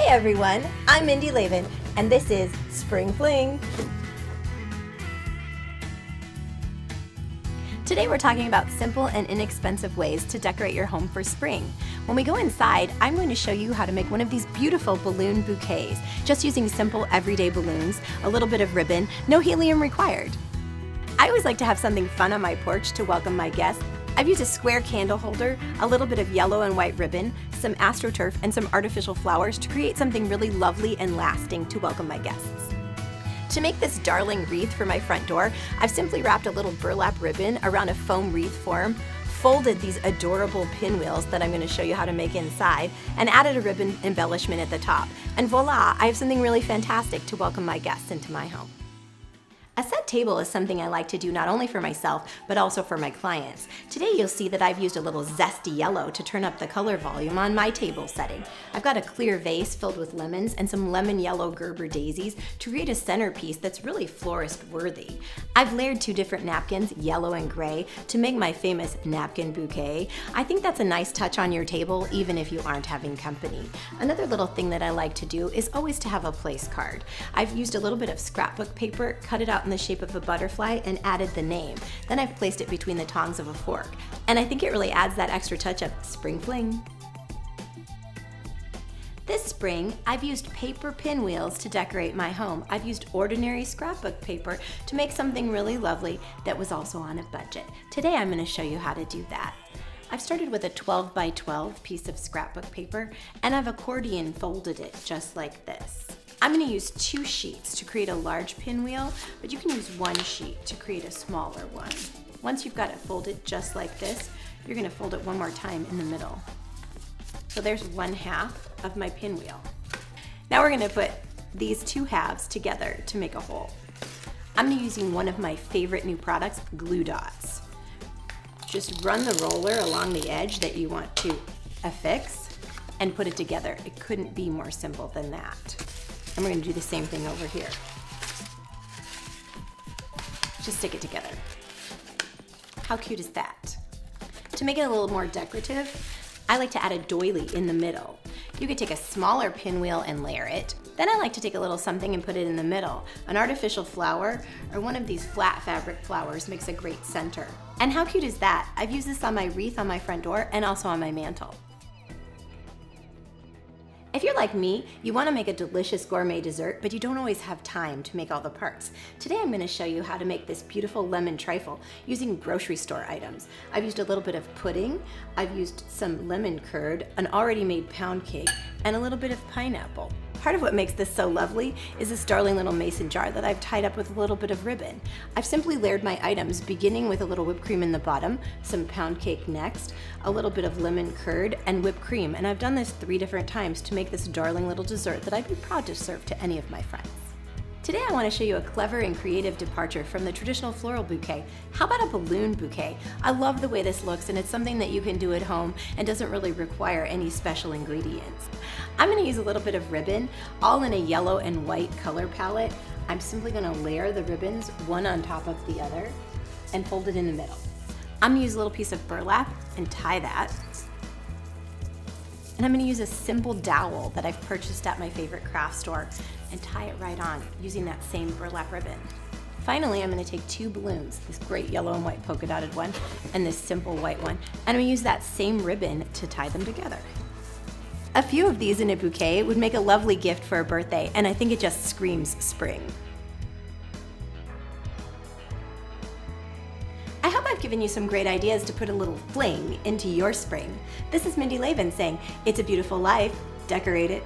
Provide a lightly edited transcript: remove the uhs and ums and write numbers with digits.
Hey everyone, I'm Mindy Laven, and this is Spring Fling. Today we're talking about simple and inexpensive ways to decorate your home for spring. When we go inside, I'm going to show you how to make one of these beautiful balloon bouquets, just using simple everyday balloons, a little bit of ribbon, no helium required. I always like to have something fun on my porch to welcome my guests. I've used a square candle holder, a little bit of yellow and white ribbon, some astroturf, and some artificial flowers to create something really lovely and lasting to welcome my guests. To make this darling wreath for my front door, I've simply wrapped a little burlap ribbon around a foam wreath form, folded these adorable pinwheels that I'm going to show you how to make inside, and added a ribbon embellishment at the top. And voila, I have something really fantastic to welcome my guests into my home. A set table is something I like to do not only for myself, but also for my clients. Today you'll see that I've used a little zesty yellow to turn up the color volume on my table setting. I've got a clear vase filled with lemons and some lemon yellow Gerber daisies to create a centerpiece that's really florist worthy. I've layered two different napkins, yellow and gray, to make my famous napkin bouquet. I think that's a nice touch on your table even if you aren't having company. Another little thing that I like to do is always to have a place card. I've used a little bit of scrapbook paper, cut it out in the shape of a butterfly, and added the name. Then I've placed it between the tongs of a fork. And I think it really adds that extra touch of spring fling. This spring, I've used paper pinwheels to decorate my home. I've used ordinary scrapbook paper to make something really lovely that was also on a budget. Today I'm going to show you how to do that. I've started with a 12 by 12 piece of scrapbook paper, and I've accordion folded it just like this. I'm going to use 2 sheets to create a large pinwheel, but you can use 1 sheet to create a smaller one. Once you've got it folded just like this, you're going to fold it one more time in the middle. So there's 1/2 of my pinwheel. Now we're going to put these 2 halves together to make a whole. I'm going to be using one of my favorite new products, glue dots. Just run the roller along the edge that you want to affix and put it together. It couldn't be more simple than that. And we're going to do the same thing over here. Just stick it together. How cute is that? To make it a little more decorative, I like to add a doily in the middle. You could take a smaller pinwheel and layer it. Then I like to take a little something and put it in the middle. An artificial flower or one of these flat fabric flowers makes a great center. And how cute is that? I've used this on my wreath on my front door and also on my mantle. If you're like me, you want to make a delicious gourmet dessert, but you don't always have time to make all the parts. Today I'm going to show you how to make this beautiful lemon trifle using grocery store items. I've used a little bit of pudding, I've used some lemon curd, an already made pound cake, and a little bit of pineapple. Part of what makes this so lovely is this darling little mason jar that I've tied up with a little bit of ribbon. I've simply layered my items, beginning with a little whipped cream in the bottom, some pound cake next, a little bit of lemon curd, and whipped cream. And I've done this 3 different times to make this darling little dessert that I'd be proud to serve to any of my friends. Today I want to show you a clever and creative departure from the traditional floral bouquet. How about a balloon bouquet? I love the way this looks, and it's something that you can do at home and doesn't really require any special ingredients. I'm going to use a little bit of ribbon, all in a yellow and white color palette. I'm simply going to layer the ribbons one on top of the other and fold it in the middle. I'm going to use a little piece of burlap and tie that. And I'm going to use a simple dowel that I've purchased at my favorite craft store and tie it right on using that same burlap ribbon. Finally, I'm going to take 2 balloons, this great yellow and white polka dotted one and this simple white one, and I'm going to use that same ribbon to tie them together. A few of these in a bouquet would make a lovely gift for a birthday, and I think it just screams spring. I hope I've given you some great ideas to put a little fling into your spring. This is Mindy Laven saying, it's a beautiful life, decorate it.